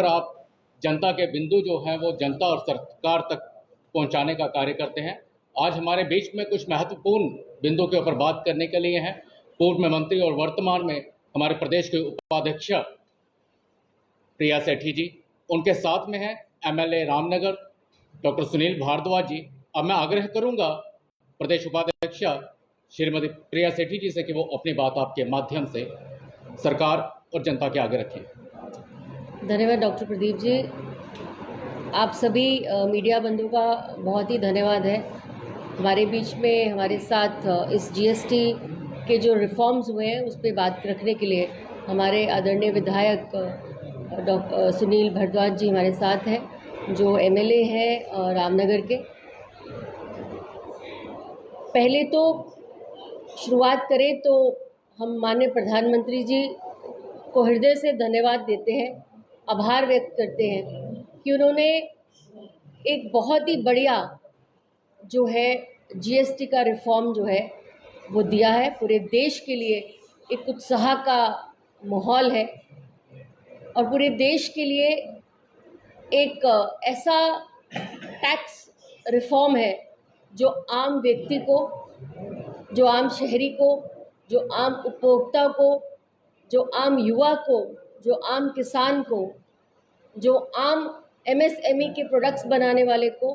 पर आप जनता के बिंदु जो हैं वो जनता और सरकार तक पहुंचाने का कार्य करते हैं। आज हमारे बीच में कुछ महत्वपूर्ण बिंदु के ऊपर बात करने के लिए हैं पूर्व मंत्री और वर्तमान में हमारे प्रदेश के उपाध्यक्ष प्रिया सेठी जी, उनके साथ में है एमएलए रामनगर डॉक्टर सुनील भारद्वाज जी। अब मैं आग्रह करूंगा प्रदेश उपाध्यक्ष श्रीमती प्रिया सेठी जी से कि वो अपनी बात आपके माध्यम से सरकार और जनता के आगे रखें। धन्यवाद डॉक्टर प्रदीप जी। आप सभी मीडिया बंधुओं का बहुत ही धन्यवाद है। हमारे बीच में हमारे साथ इस जीएसटी के जो रिफॉर्म्स हुए हैं उस पर बात रखने के लिए हमारे आदरणीय विधायक डॉक्टर सुनील भारद्वाज जी हमारे साथ हैं, जो एमएलए हैं रामनगर के। पहले तो शुरुआत करें तो हम माननीय प्रधानमंत्री जी को हृदय से धन्यवाद देते हैं, आभार व्यक्त करते हैं कि उन्होंने एक बहुत ही बढ़िया जो है जीएसटी का रिफॉर्म जो है वो दिया है। पूरे देश के लिए एक उत्साह का माहौल है और पूरे देश के लिए एक ऐसा टैक्स रिफॉर्म है जो आम व्यक्ति को, जो आम शहरी को, जो आम उपभोक्ता को, जो आम युवा को, जो आम किसान को, जो आम एमएसएमई के प्रोडक्ट्स बनाने वाले को,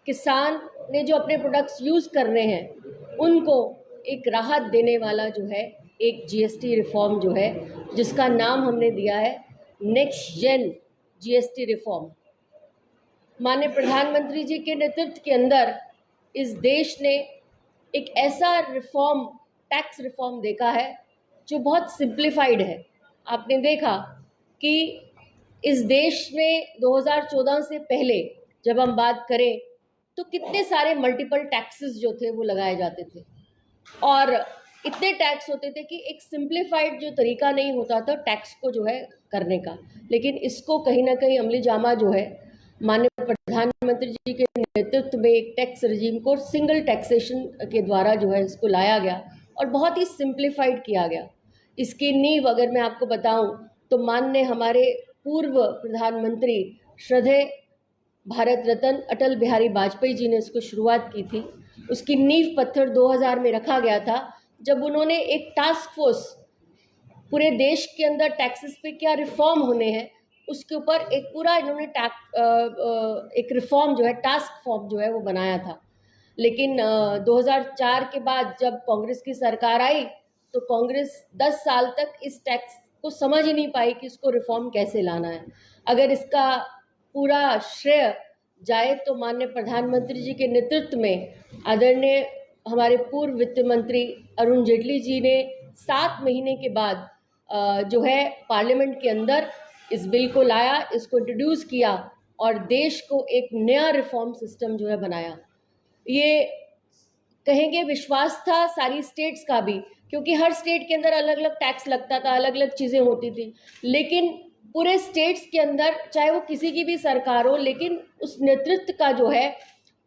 किसान ने जो अपने प्रोडक्ट्स यूज़ कर रहे हैं उनको एक राहत देने वाला जो है एक जीएसटी रिफॉर्म जो है, जिसका नाम हमने दिया है नेक्स्ट जेन जीएसटी रिफॉर्म। माननीय प्रधानमंत्री जी के नेतृत्व के अंदर इस देश ने एक ऐसा रिफॉर्म, टैक्स रिफॉर्म देखा है जो बहुत सिंप्लीफाइड है। आपने देखा कि इस देश में 2014 से पहले जब हम बात करें तो कितने सारे मल्टीपल टैक्सेस जो थे वो लगाए जाते थे और इतने टैक्स होते थे कि एक सिंप्लीफाइड जो तरीका नहीं होता था टैक्स को जो है करने का। लेकिन इसको कहीं ना कहीं अमली जामा जो है माननीय प्रधानमंत्री जी के नेतृत्व में एक टैक्स रजीम को सिंगल टैक्सेशन के द्वारा जो है इसको लाया गया और बहुत ही सिंप्लीफाइड किया गया। इसकी नींव अगर मैं आपको बताऊं तो माननीय हमारे पूर्व प्रधानमंत्री श्रद्धेय भारत रत्न अटल बिहारी वाजपेयी जी ने इसको शुरुआत की थी। उसकी नींव पत्थर 2000 में रखा गया था, जब उन्होंने एक टास्क फोर्स पूरे देश के अंदर टैक्सेस पे क्या रिफॉर्म होने हैं उसके ऊपर एक पूरा इन्होंने एक रिफॉर्म जो है टास्क फॉर्म जो है वो बनाया था। लेकिन 2004 के बाद जब कांग्रेस की सरकार आई तो कांग्रेस 10 साल तक इस टैक्स को समझ ही नहीं पाई कि इसको रिफॉर्म कैसे लाना है। अगर इसका पूरा श्रेय जाए तो माननीय प्रधानमंत्री जी के नेतृत्व में आदरणीय हमारे पूर्व वित्त मंत्री अरुण जेटली जी ने 7 महीने के बाद जो है पार्लियामेंट के अंदर इस बिल को लाया, इसको इंट्रोड्यूस किया और देश को एक नया रिफॉर्म सिस्टम जो है बनाया। ये कहेंगे विश्वास था सारी स्टेट्स का भी, क्योंकि हर स्टेट के अंदर अलग अलग टैक्स लगता था, अलग अलग चीज़ें होती थी, लेकिन पूरे स्टेट्स के अंदर चाहे वो किसी की भी सरकार हो, लेकिन उस नेतृत्व का जो है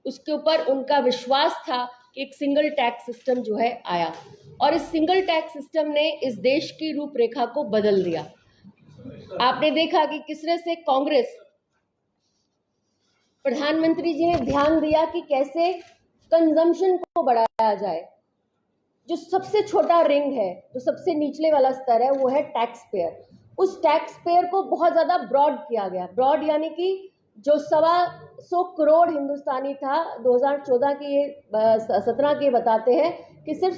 उसके ऊपर उनका विश्वास था कि एक सिंगल टैक्स सिस्टम जो है आया और इस सिंगल टैक्स सिस्टम ने इस देश की रूपरेखा को बदल दिया। आपने देखा कि किस तरह से कांग्रेस, प्रधानमंत्री जी ने ध्यान दिया कि कैसे कंजम्पशन को बढ़ाया जाए। जो सबसे छोटा रिंग है, जो सबसे निचले वाला स्तर है, वो है टैक्स पेयर। उस टैक्स पेयर को बहुत ज़्यादा ब्रॉड किया गया। ब्रॉड यानी कि जो 125 करोड़ हिंदुस्तानी था 2014 के, ये 17 के बताते हैं कि सिर्फ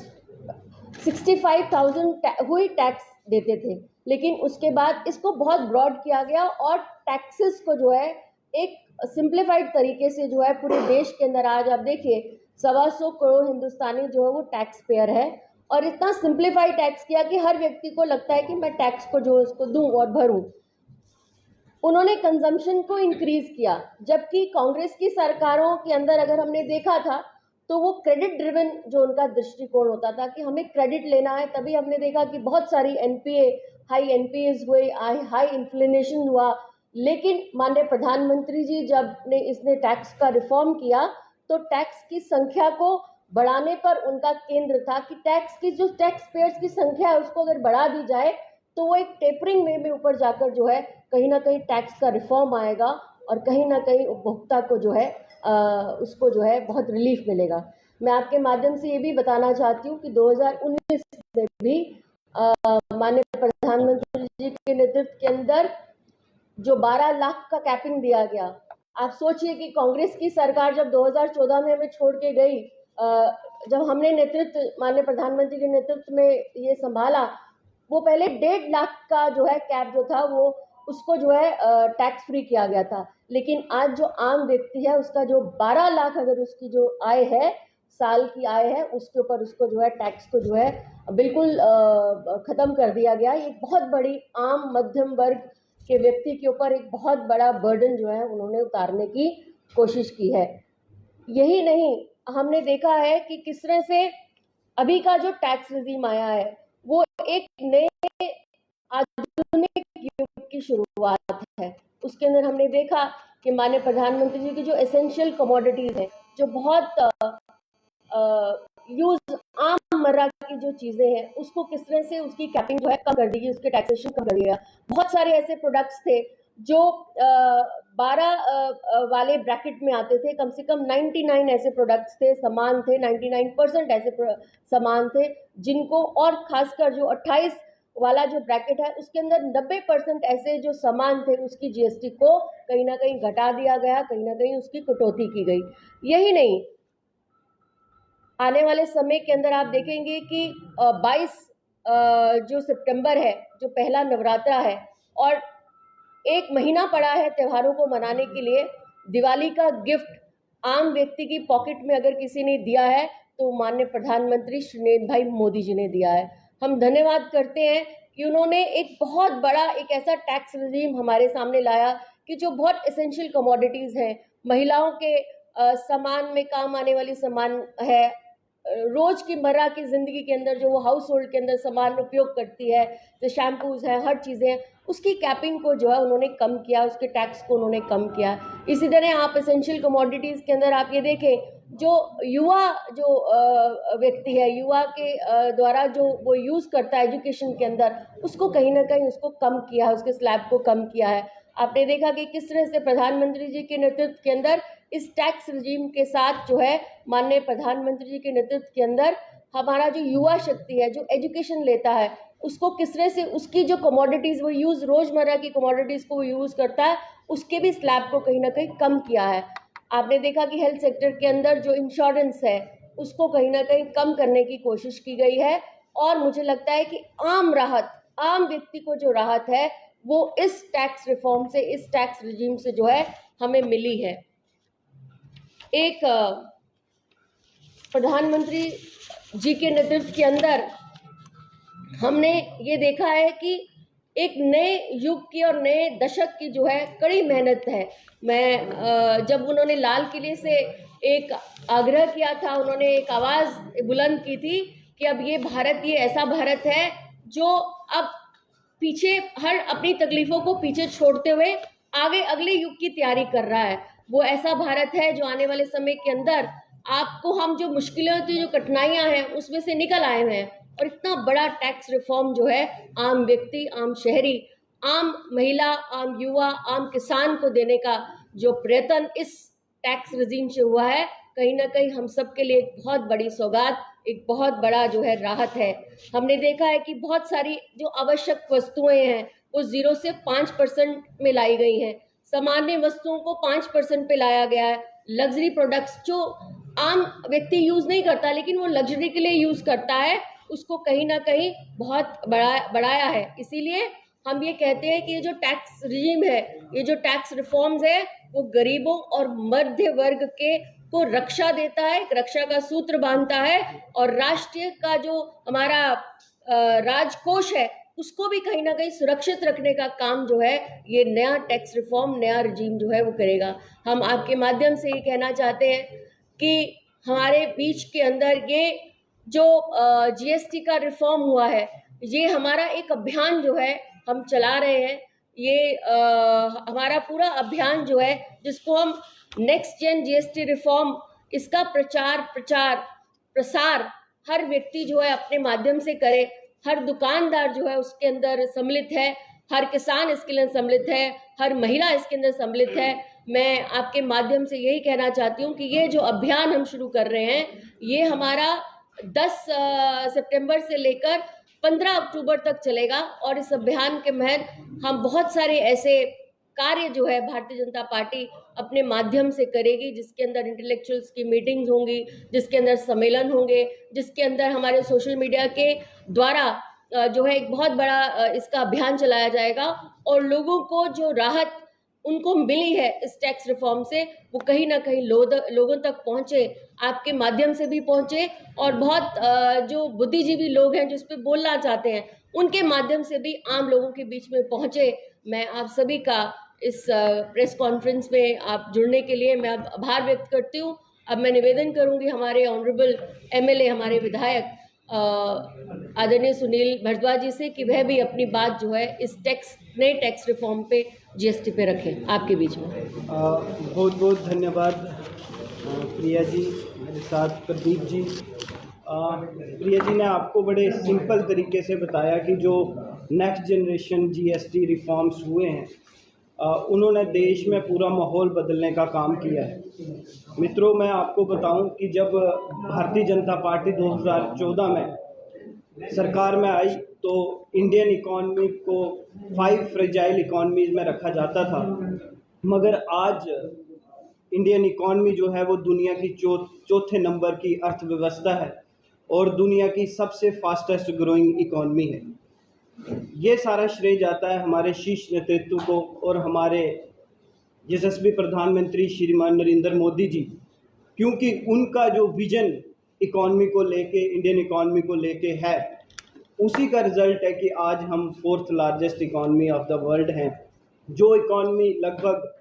65,000 हुई टैक्स देते थे, लेकिन उसके बाद इसको बहुत ब्रॉड किया गया और टैक्सेस को जो है एक सिंप्लीफाइड तरीके से जो है पूरे देश के अंदर आज आप देखिए 125 करोड़ हिंदुस्तानी जो है वो टैक्स पेयर है और इतना सिंप्लीफाइड टैक्स किया कि हर व्यक्ति को लगता है कि मैं टैक्स को जो इसको दूं और भरूं। उन्होंने कंजम्पशन को इंक्रीज किया, जबकि कांग्रेस की सरकारों के अंदर अगर हमने देखा था तो वो क्रेडिट ड्रिवन जो उनका दृष्टिकोण होता था कि हमें क्रेडिट लेना है, तभी हमने देखा कि बहुत सारी एनपीए, हाई एनपीएस हुए, हाई इन्फ्लेशन हुआ। लेकिन माननीय प्रधानमंत्री जी जब ने इसने टैक्स का रिफॉर्म किया तो टैक्स की संख्या को बढ़ाने पर उनका केंद्र था कि टैक्स की जो टैक्स पेयर्स की संख्या है उसको अगर बढ़ा दी जाए तो वो एक टेपरिंग वे में ऊपर जाकर जो है कहीं ना कहीं टैक्स का रिफॉर्म आएगा और कहीं ना कहीं उपभोक्ता को जो है उसको जो है बहुत रिलीफ मिलेगा। मैं आपके माध्यम से ये भी बताना चाहती हूँ कि 2019 में भी माननीय प्रधानमंत्री जी के नेतृत्व के अंदर जो 12 लाख का कैपिंग दिया गया, आप सोचिए कि कांग्रेस की सरकार जब 2014 में हमें छोड़ के गई, जब हमने नेतृत्व माननीय प्रधानमंत्री के नेतृत्व में ये संभाला, वो पहले 1.5 लाख का जो है कैप जो था वो उसको जो है टैक्स फ्री किया गया था। लेकिन आज जो आम व्यक्ति है उसका जो 12 लाख अगर उसकी जो आय है, साल की आय है, उसके ऊपर उसको जो है टैक्स को जो है बिल्कुल खत्म कर दिया गया। ये बहुत बड़ी आम मध्यम वर्ग के व्यक्ति के ऊपर एक बहुत बड़ा बर्डन जो है उन्होंने उतारने की कोशिश की है। यही नहीं, हमने देखा है कि किस तरह से अभी का जो टैक्स रिजीम आया है वो एक नए आधुनिक युग की शुरुआत है। उसके अंदर हमने देखा कि माननीय प्रधानमंत्री जी की जो एसेंशियल कमोडिटीज है, जो बहुत यूज आममर्रा की जो चीजें हैं, उसको किस तरह से उसकी कैपिंग जो है कम कर दी गई, उसके टैक्सेशन कम कर दिया। बहुत सारे ऐसे प्रोडक्ट्स थे जो 12 वाले ब्रैकेट में आते थे। कम से कम 99 ऐसे प्रोडक्ट्स थे, सामान थे, 99% ऐसे सामान थे जिनको, और खासकर जो 28 वाला जो ब्रैकेट है उसके अंदर 90% ऐसे जो सामान थे उसकी जीएसटी को कहीं ना कहीं घटा दिया गया, कहीं ना कहीं उसकी कटौती की गई। यही नहीं, आने वाले समय के अंदर आप देखेंगे कि 22 जो सितंबर है, जो पहला नवरात्रा है, और एक महीना पड़ा है त्योहारों को मनाने के लिए, दिवाली का गिफ्ट आम व्यक्ति की पॉकेट में अगर किसी ने दिया है तो माननीय प्रधानमंत्री श्री नरेंद्र भाई मोदी जी ने दिया है। हम धन्यवाद करते हैं कि उन्होंने एक बहुत बड़ा एक ऐसा टैक्स रिजीम हमारे सामने लाया कि जो बहुत एसेंशियल कमोडिटीज हैं, महिलाओं के सामान में काम आने वाली सामान है, रोज की मर्रा की जिंदगी के अंदर जो वो हाउस होल्ड के अंदर सामान उपयोग करती है, जो शैम्पूज हैं, हर चीज़ें हैं, उसकी कैपिंग को जो है उन्होंने कम किया, उसके टैक्स को उन्होंने कम किया। इसी तरह आप एसेंशियल कमोडिटीज़ के अंदर आप ये देखें, जो युवा जो व्यक्ति है, युवा के द्वारा जो वो यूज़ करता है एजुकेशन के अंदर, उसको कहीं ना कहीं उसको कम किया है, उसके स्लैब को कम किया है। आपने देखा कि किस तरह से प्रधानमंत्री जी के नेतृत्व के अंदर इस टैक्स रिजीम के साथ जो है माननीय प्रधानमंत्री जी के नेतृत्व के अंदर हमारा जो युवा शक्ति है, जो एजुकेशन लेता है, उसको किस तरह से उसकी जो कमोडिटीज़ वो यूज़, रोज़मर्रा की कमोडिटीज़ को वो यूज़ करता है, उसके भी स्लैब को कहीं ना कहीं कम किया है। आपने देखा कि हेल्थ सेक्टर के अंदर जो इंश्योरेंस है उसको कहीं ना कहीं कम करने की कोशिश की गई है, और मुझे लगता है कि आम राहत, आम व्यक्ति को जो राहत है वो इस टैक्स रिफॉर्म से, इस टैक्स रिजीम से जो है हमें मिली है। एक प्रधानमंत्री जी के नेतृत्व के अंदर हमने ये देखा है कि एक नए युग की और नए दशक की जो है कड़ी मेहनत है। मैं जब उन्होंने लाल किले से एक आग्रह किया था, उन्होंने एक आवाज़ बुलंद की थी कि अब ये भारत, ये ऐसा भारत है जो अब पीछे हर अपनी तकलीफों को पीछे छोड़ते हुए आगे अगले युग की तैयारी कर रहा है। वो ऐसा भारत है जो आने वाले समय के अंदर आपको, हम जो मुश्किलें होती, जो कठिनाइयां हैं, उसमें से निकल आए हैं। और इतना बड़ा टैक्स रिफॉर्म जो है आम व्यक्ति, आम शहरी, आम महिला, आम युवा, आम किसान को देने का जो प्रयत्न इस टैक्स रिजीम से हुआ है, कहीं ना कहीं हम सब के लिए एक बहुत बड़ी सौगात, एक बहुत बड़ा जो है राहत है। हमने देखा है कि बहुत सारी जो आवश्यक वस्तुएं हैं वो 0 से 5% में लाई गई हैं, सामान्य वस्तुओं को 5% पे लाया गया है। लग्जरी प्रोडक्ट्स जो आम व्यक्ति यूज़ नहीं करता लेकिन वो लग्जरी के लिए यूज़ करता है, उसको कहीं ना कहीं बहुत बढ़ाया है। इसीलिए हम ये कहते हैं कि ये जो टैक्स रिजीम है, ये जो टैक्स रिफॉर्म्स है, वो गरीबों और मध्य वर्ग के को रक्षा देता है, एक रक्षा का सूत्र बांधता है, और राष्ट्रीय का जो हमारा राजकोष है उसको भी कहीं ना कहीं सुरक्षित रखने का काम जो है ये नया टैक्स रिफॉर्म, नया रिजीम जो है वो करेगा। हम आपके माध्यम से ये कहना चाहते हैं कि हमारे बीच के अंदर ये जो जीएसटी का रिफॉर्म हुआ है, ये हमारा एक अभियान जो है हम चला रहे हैं। ये हमारा पूरा अभियान जो है, जिसको हम नेक्स्ट जेन जीएसटी रिफॉर्म, इसका प्रचार प्रसार हर व्यक्ति जो है अपने माध्यम से करे, हर दुकानदार जो है उसके अंदर सम्मिलित है, हर किसान इसके लिए सम्मिलित है, हर महिला इसके अंदर सम्मिलित है। मैं आपके माध्यम से यही कहना चाहती हूँ कि ये जो अभियान हम शुरू कर रहे हैं, ये हमारा 10 सितंबर से लेकर 15 अक्टूबर तक चलेगा और इस अभियान के महत हम बहुत सारे ऐसे कार्य जो है भारतीय जनता पार्टी अपने माध्यम से करेगी, जिसके अंदर इंटेलेक्चुअल्स की मीटिंग्स होंगी, जिसके अंदर सम्मेलन होंगे, जिसके अंदर हमारे सोशल मीडिया के द्वारा जो है एक बहुत बड़ा इसका अभियान चलाया जाएगा और लोगों को जो राहत उनको मिली है इस टैक्स रिफॉर्म से, वो कहीं ना कहीं लोगों तक पहुंचे, आपके माध्यम से भी पहुंचे और बहुत जो बुद्धिजीवी लोग हैं जो इस पर बोलना चाहते हैं उनके माध्यम से भी आम लोगों के बीच में पहुंचे। मैं आप सभी का इस प्रेस कॉन्फ्रेंस में आप जुड़ने के लिए मैं अब आभार व्यक्त करती हूँ। अब मैं निवेदन करूंगी हमारे ऑनरेबल एमएलए, हमारे विधायक आदरणीय सुनील भारद्वाज जी से कि वह भी अपनी बात जो है इस नए टैक्स रिफॉर्म पे जीएसटी पे रखें आपके बीच में। बहुत बहुत धन्यवाद प्रिया जी, मेरे साथ प्रदीप जी। प्रिया जी ने आपको बड़े सिंपल तरीके से बताया कि जो नेक्स्ट जनरेशन जीएसटी रिफॉर्म्स हुए हैं उन्होंने देश में पूरा माहौल बदलने का काम किया है। मित्रों, मैं आपको बताऊं कि जब भारतीय जनता पार्टी 2014 में सरकार में आई तो इंडियन इकॉनमी को 5 फ्रेजाइल इकॉनमीज में रखा जाता था, मगर आज इंडियन इकॉनमी जो है वो दुनिया की चौथे नंबर की अर्थव्यवस्था है और दुनिया की सबसे फास्टेस्ट ग्रोइंग इकॉनमी है। ये सारा श्रेय जाता है हमारे शीर्ष नेतृत्व को और हमारे यशस्वी प्रधानमंत्री श्रीमान नरेंद्र मोदी जी, क्योंकि उनका जो विजन इकॉनमी को लेके, इंडियन इकॉनमी को लेके है, उसी का रिजल्ट है कि आज हम 4th largest economy of the world हैं। जो इकॉनमी लगभग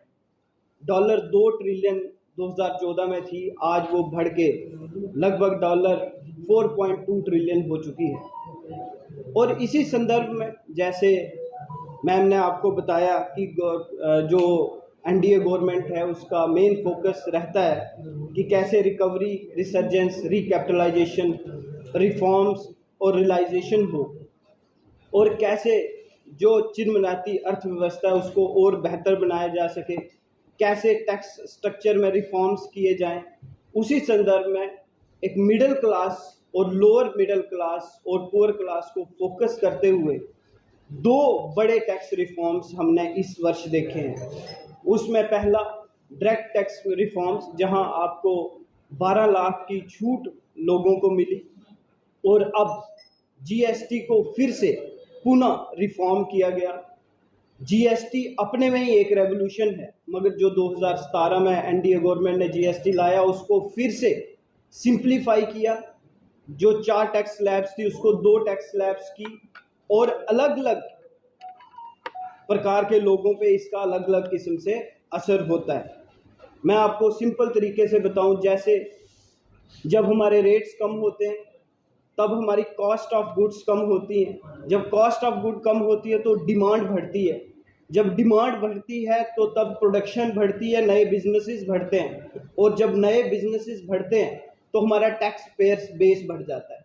$2 ट्रिलियन 2014 में थी, आज वो बढ़ के लगभग $4.2 ट्रिलियन हो चुकी है। और इसी संदर्भ में जैसे मैम ने आपको बताया कि जो एनडीए गवर्नमेंट है उसका मेन फोकस रहता है कि कैसे रिकवरी, रिसर्जेंस, रिकैपिटलाइजेशन, रिफॉर्म्स और रियलाइजेशन हो और कैसे जो चिरमिराती अर्थव्यवस्था है उसको और बेहतर बनाया जा सके, कैसे टैक्स स्ट्रक्चर में रिफॉर्म्स किए जाएं। उसी संदर्भ में एक मिडिल क्लास और लोअर मिडिल क्लास और पुअर क्लास को फोकस करते हुए 2 बड़े टैक्स रिफॉर्म्स हमने इस वर्ष देखे हैं। उसमें पहला डायरेक्ट टैक्स रिफॉर्म्स, जहां आपको 12 लाख की छूट लोगों को मिली और अब जीएसटी को फिर से पुनः रिफॉर्म किया गया। जीएसटी अपने में ही एक रेवोल्यूशन है, मगर जो 2017 में एनडीए गवर्नमेंट ने जीएसटी लाया उसको फिर से सिंप्लीफाई किया। जो 4 टैक्स स्लैब्स थी उसको 2 टैक्स स्लैब्स की और अलग अलग प्रकार के लोगों पे इसका अलग अलग किस्म से असर होता है। मैं आपको सिंपल तरीके से बताऊं, जैसे जब हमारे रेट्स कम होते हैं तब हमारी कॉस्ट ऑफ गुड्स कम होती हैं। जब कॉस्ट ऑफ गुड कम होती है तो डिमांड बढ़ती है। जब डिमांड बढ़ती है तो तब प्रोडक्शन बढ़ती है, नए बिजनेसेस बढ़ते हैं और जब नए बिजनेसेस बढ़ते हैं तो हमारा टैक्स पेयर्स बेस बढ़ जाता है।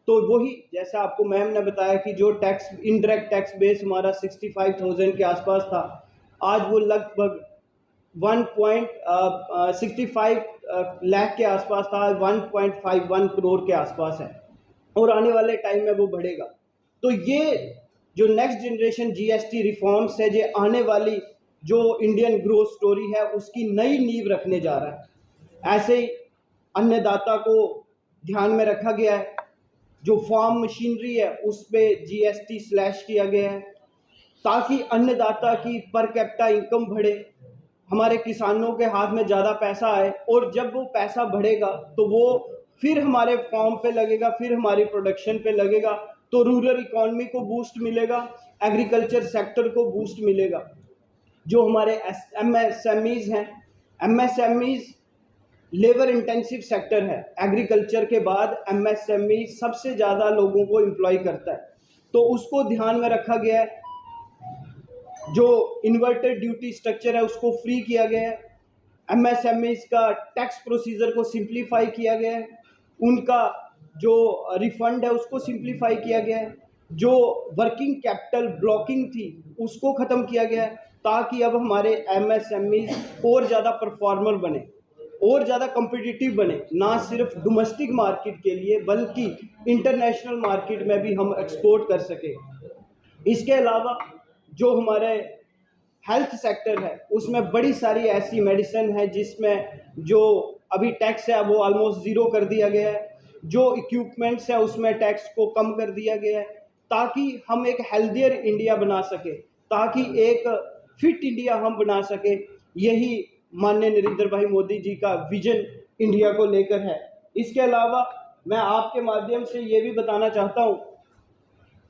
तो वही जैसा आपको मैम ने बताया कि जो टैक्स इनडायरेक्ट टैक्स बेस हमारा 65,000 के आसपास था, आज वो लगभग 1.65 लाख के आसपास था, 1.51 करोड़ के आसपास है और आने वाले टाइम में वो बढ़ेगा। तो ये जो नेक्स्ट जनरेशन जीएसटी रिफॉर्म्स है, ये आने वाली जो इंडियन ग्रोथ स्टोरी है उसकी नई नींव रखने जा रहा है। ऐसे ही अन्नदाता को ध्यान में रखा गया है। जो फार्म मशीनरी है उस पे जीएसटी स्लैश किया गया है ताकि अन्नदाता की पर कैपिटा इनकम बढ़े, हमारे किसानों के हाथ में ज़्यादा पैसा आए और जब वो पैसा बढ़ेगा तो वो फिर हमारे फार्म पे लगेगा, फिर हमारी प्रोडक्शन पे लगेगा, तो रूरल इकॉनमी को बूस्ट मिलेगा, एग्रीकल्चर सेक्टर को बूस्ट मिलेगा। जो हमारे एमएसएमईज हैं, एमएसएमईज लेबर इंटेंसिव सेक्टर है, एग्रीकल्चर के बाद एमएसएमई सबसे ज़्यादा लोगों को एम्प्लॉय करता है, तो उसको ध्यान में रखा गया है। जो इन्वर्टेड ड्यूटी स्ट्रक्चर है उसको फ्री किया गया है, एमएसएमईज का टैक्स प्रोसीजर को सिंप्लीफाई किया गया है, उनका जो रिफंड है उसको सिंप्लीफाई किया गया है। जो वर्किंग कैपिटल ब्लॉकिंग थी उसको ख़त्म किया गया है, ताकि अब हमारे MSME और ज़्यादा परफॉर्मर बने और ज़्यादा कम्पिटिटिव बने, ना सिर्फ डोमेस्टिक मार्केट के लिए बल्कि इंटरनेशनल मार्केट में भी हम एक्सपोर्ट कर सके। इसके अलावा जो हमारे हेल्थ सेक्टर है उसमें बड़ी सारी ऐसी मेडिसिन है जिसमें जो अभी टैक्स है वो ऑलमोस्ट ज़ीरो कर दिया गया है, जो इक्विपमेंट्स है उसमें टैक्स को कम कर दिया गया है, ताकि हम एक हेल्दियर इंडिया बना सके, ताकि एक फिट इंडिया हम बना सके। यही माननीय नरेंद्र भाई मोदी जी का विजन इंडिया को लेकर है। इसके अलावा मैं आपके माध्यम से ये भी बताना चाहता हूँ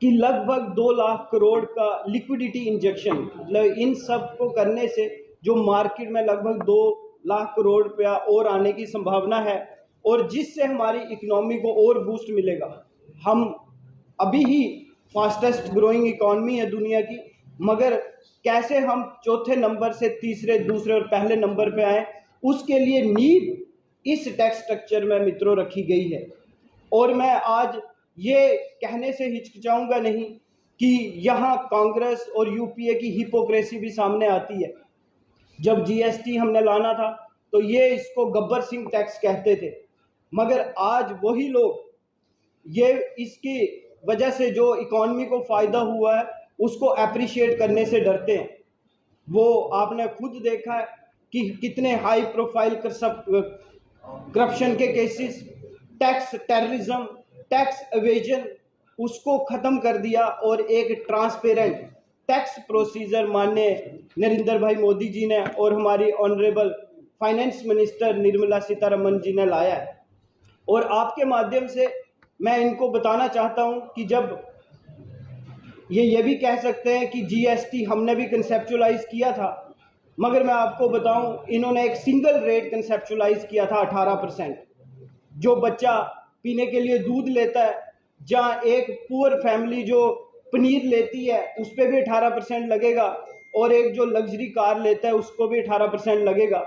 कि लगभग 2 लाख करोड़ का लिक्विडिटी इंजेक्शन, मतलब इन सब को करने से जो मार्केट में लगभग 2 लाख करोड़ रुपया और आने की संभावना है, और जिससे हमारी इकोनॉमी को और बूस्ट मिलेगा। हम अभी ही फास्टेस्ट ग्रोइंग इकॉनमी है दुनिया की, मगर कैसे हम चौथे नंबर से तीसरे, दूसरे और पहले नंबर पे आए, उसके लिए नीड इस टैक्स स्ट्रक्चर में मित्रों रखी गई है। और मैं आज ये कहने से हिचकिचाऊंगा नहीं कि यहाँ कांग्रेस और यूपीए की हिपोक्रेसी भी सामने आती है। जब जीएसटी हमने लाना था तो ये इसको गब्बर सिंह टैक्स कहते थे, मगर आज वही लोग ये इसकी वजह से जो इकॉनमी को फ़ायदा हुआ है उसको अप्रिशिएट करने से डरते हैं। वो आपने खुद देखा है कि कितने हाई प्रोफाइल करप्शन के cases, tax terrorism, tax evasion, उसको ख़त्म कर दिया और एक ट्रांसपेरेंट टैक्स प्रोसीजर माननीय नरेंद्र भाई मोदी जी ने और हमारी honourable finance minister Nirmala Sitharaman ji ने लाया है। और आपके माध्यम से मैं इनको बताना चाहता हूं कि जब ये भी कह सकते हैं कि जीएसटी हमने भी कंसेप्चुलाइज किया था, मगर मैं आपको बताऊं इन्होंने एक सिंगल रेट कंसेप्चुलाइज किया था 18%। जो बच्चा पीने के लिए दूध लेता है, जहाँ एक पुअर फैमिली जो पनीर लेती है उस पर भी 18% लगेगा, और एक जो लग्जरी कार लेता है उसको भी 18% लगेगा।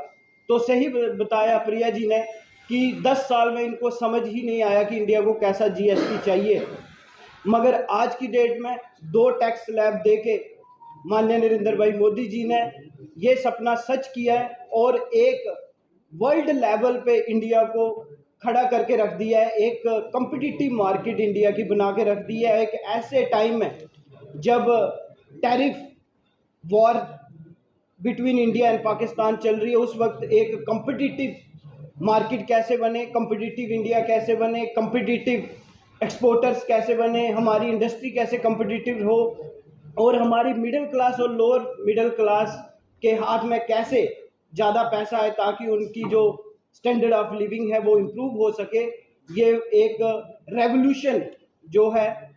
तो सही बताया प्रिया जी ने कि 10 साल में इनको समझ ही नहीं आया कि इंडिया को कैसा जीएसटी चाहिए, मगर आज की डेट में 2 टैक्स स्लैब देके माननीय नरेंद्र भाई मोदी जी ने ये सपना सच किया है और एक वर्ल्ड लेवल पे इंडिया को खड़ा करके रख दिया है, एक कॉम्पिटिटिव मार्केट इंडिया की बना के रख दी है। एक ऐसे टाइम में जब tariff war between India and Pakistan चल रही है, उस वक्त एक कॉम्पिटिटिव मार्केट कैसे बने, कॉम्पिटिटिव इंडिया कैसे बने, कॉम्पिटिटिव एक्सपोर्टर्स कैसे बने, हमारी इंडस्ट्री कैसे कॉम्पिटिटिव हो, और हमारी मिडिल क्लास और लोअर मिडिल क्लास के हाथ में कैसे ज़्यादा पैसा आए ताकि उनकी जो स्टैंडर्ड ऑफ लिविंग है वो इम्प्रूव हो सके। ये एक रेवोल्यूशन जो है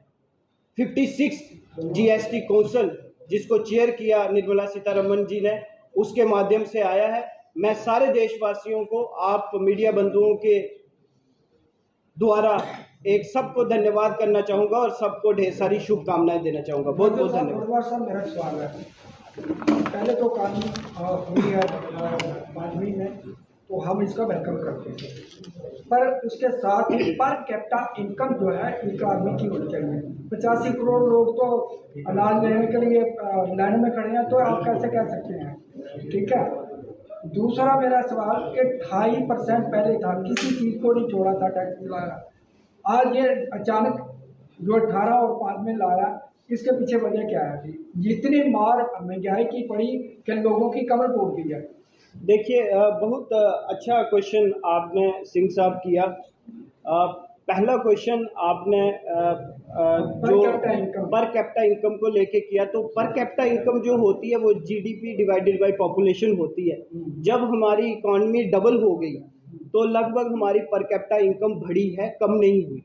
56 जीएसटी काउंसिल जिसको चेयर किया निर्मला सीतारमन जी ने, उसके माध्यम से आया है। मैं सारे देशवासियों को, आप मीडिया बंधुओं के द्वारा एक सबको धन्यवाद करना चाहूँगा और सबको ढेर सारी शुभकामनाएं देना चाहूँगा। बहुत बहुत धन्यवाद। मेरा सवाल है, पहले तो कानून हुई है 5वीं में, तो हम इसका वेलकम करते हैं, पर उसके साथ ही पर कैपिटा इनकम जो है एक आदमी की होनी चाहिए। 85 करोड़ लोग तो अनाज लेने के लिए लाइन में खड़े हैं, तो आप कैसे कह सकते हैं? ठीक है। दूसरा मेरा सवाल कि 28% पहले था, किसी चीज़ को नहीं छोड़ा था टैक्स दिलाया, आज ये अचानक जो 18 और 5 में लाया, इसके पीछे वजह क्या है? जितनी मार महंगाई की पड़ी कि लोगों की कमर टूट गई है। देखिए, बहुत अच्छा क्वेश्चन आपने सिंह साहब किया। पहला क्वेश्चन आपने जो पर कैपिटा इनकम को लेके किया, तो पर कैपिटा इनकम जो होती है वो जीडीपी डिवाइडेड बाय पॉपुलेशन होती है। जब हमारी इकॉनमी डबल हो गई तो लगभग हमारी पर कैपिटा इनकम बढ़ी है, कम नहीं हुई।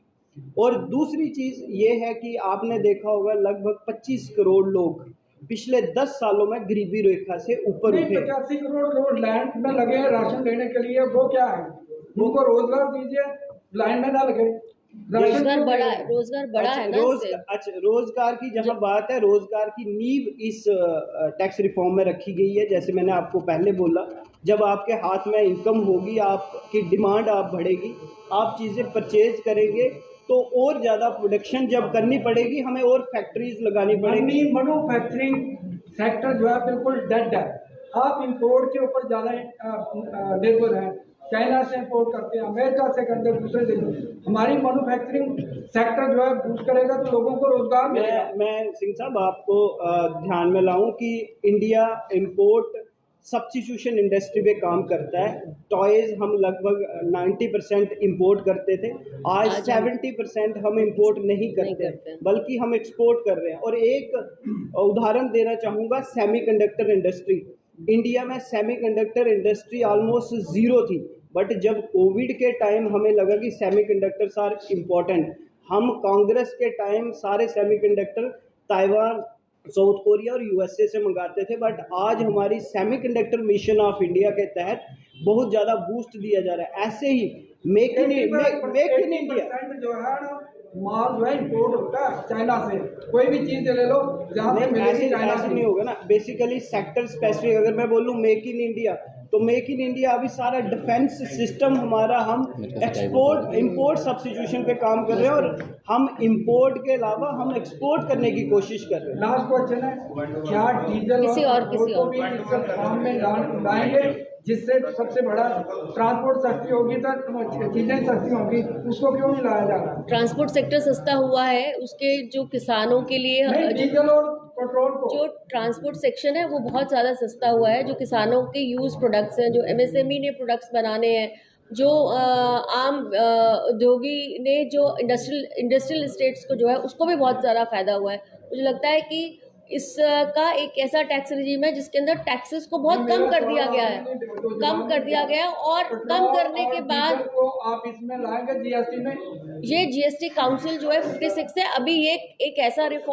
और दूसरी चीज़ ये है कि आपने देखा होगा लगभग 25 करोड़ लोग पिछले 10 सालों में गरीबी रेखा से ऊपर उठे। 85 करोड़ लोग लाइन में लगे हैं राशन लेने के लिए, वो क्या है? उनको रोजगार दीजिए, लाइन में ना लगे। रोजगार बड़ा है, रोजगार बड़ा है ना। अच्छा, रोजगार की जहाँ बात है, रोजगार की नींव इस टैक्स रिफॉर्म में रखी गई है। जैसे मैंने आपको पहले बोला, जब आपके हाथ में इनकम होगी, आपकी डिमांड आप बढ़ेगी, आप चीज़ें परचेज करेंगे, तो और ज़्यादा प्रोडक्शन जब करनी पड़ेगी, हमें और फैक्ट्रीज लगानी पड़ेगी। मैन्युफैक्चरिंग सेक्टर जो है बिल्कुल डेड है। आप इंपोर्ट के ऊपर ज़्यादा निर्भर हैं, चाइना से इंपोर्ट करते हैं, अमेरिका से करते हैं, दूसरे देशों। हमारी मैन्युफैक्चरिंग सेक्टर जो है बूस्ट करेगा तो लोगों को रोजगार मिलेगा। मैं सिंह साहब आपको ध्यान में लाऊं कि इंडिया इंपोर्ट सब्स्टिट्यूशन इंडस्ट्री पे काम करता है। टॉयज हम लगभग 90% इंपोर्ट करते थे, आज 70% हम इंपोर्ट नहीं करते, बल्कि हम एक्सपोर्ट कर रहे हैं। और एक उदाहरण देना चाहूँगा, सेमीकंडक्टर इंडस्ट्री। इंडिया में सेमीकंडक्टर इंडस्ट्री ऑलमोस्ट ज़ीरो थी, बट जब कोविड के टाइम हमें लगा कि सेमीकंडक्टर्स आर इम्पोर्टेंट, हम कांग्रेस के टाइम सारे सेमीकंडक्टर ताइवान, साउथ कोरिया और यूएसए से मंगाते थे। बट आज हमारी सेमीकंडक्टर मिशन ऑफ इंडिया के तहत बहुत ज़्यादा बूस्ट दिया जा रहा है। ऐसे ही मेक इन इंडिया जो है ना, माल जो है इंपोर्ट होता है चाइना से। कोई भी चीज़ ले लो जहाँ से मिलेगी, चाइना से नहीं होगा ना। बेसिकली सेक्टर स्पेसिफिक अगर मैं बोलूँ मेक इन इंडिया, तो मेक इन इंडिया अभी सारा डिफेंस सिस्टम हमारा, हम एक्सपोर्ट इंपोर्ट सब्स्टिट्यूशन पे काम कर रहे हैं, और हम इंपोर्ट के अलावा हम एक्सपोर्ट करने की कोशिश कर रहे हैं। लास्ट क्वेश्चन है, क्या डीजल किसी और को भी इस फॉर्म में लाएंगे जिससे सबसे बड़ा ट्रांसपोर्ट सस्ती होगी तो चीज़ें सस्ती होंगी, उसको क्यों नहीं लाया जा रहा? ट्रांसपोर्ट सेक्टर सस्ता हुआ है, उसके जो किसानों के लिए डीजल और पेट्रोल को, जो ट्रांसपोर्ट सेक्शन है वो बहुत ज़्यादा सस्ता हुआ है। जो किसानों के यूज़ प्रोडक्ट्स हैं, जो एमएसएमई ने प्रोडक्ट्स बनाने हैं, जो आम उद्योगी ने जो इंडस्ट्रियल स्टेट्स को जो है उसको भी बहुत ज़्यादा फ़ायदा हुआ है। मुझे लगता है कि इसका एक ऐसा टैक्स रिजीम है जिसके अंदर टैक्सेस को बहुत कम कर दिया गया है, और कम करने के बाद को आप इसमें लाएंगे जीएसटी में। ये जीएसटी काउंसिल जो है 56 है, अभी ये एक ऐसा रिफॉर्म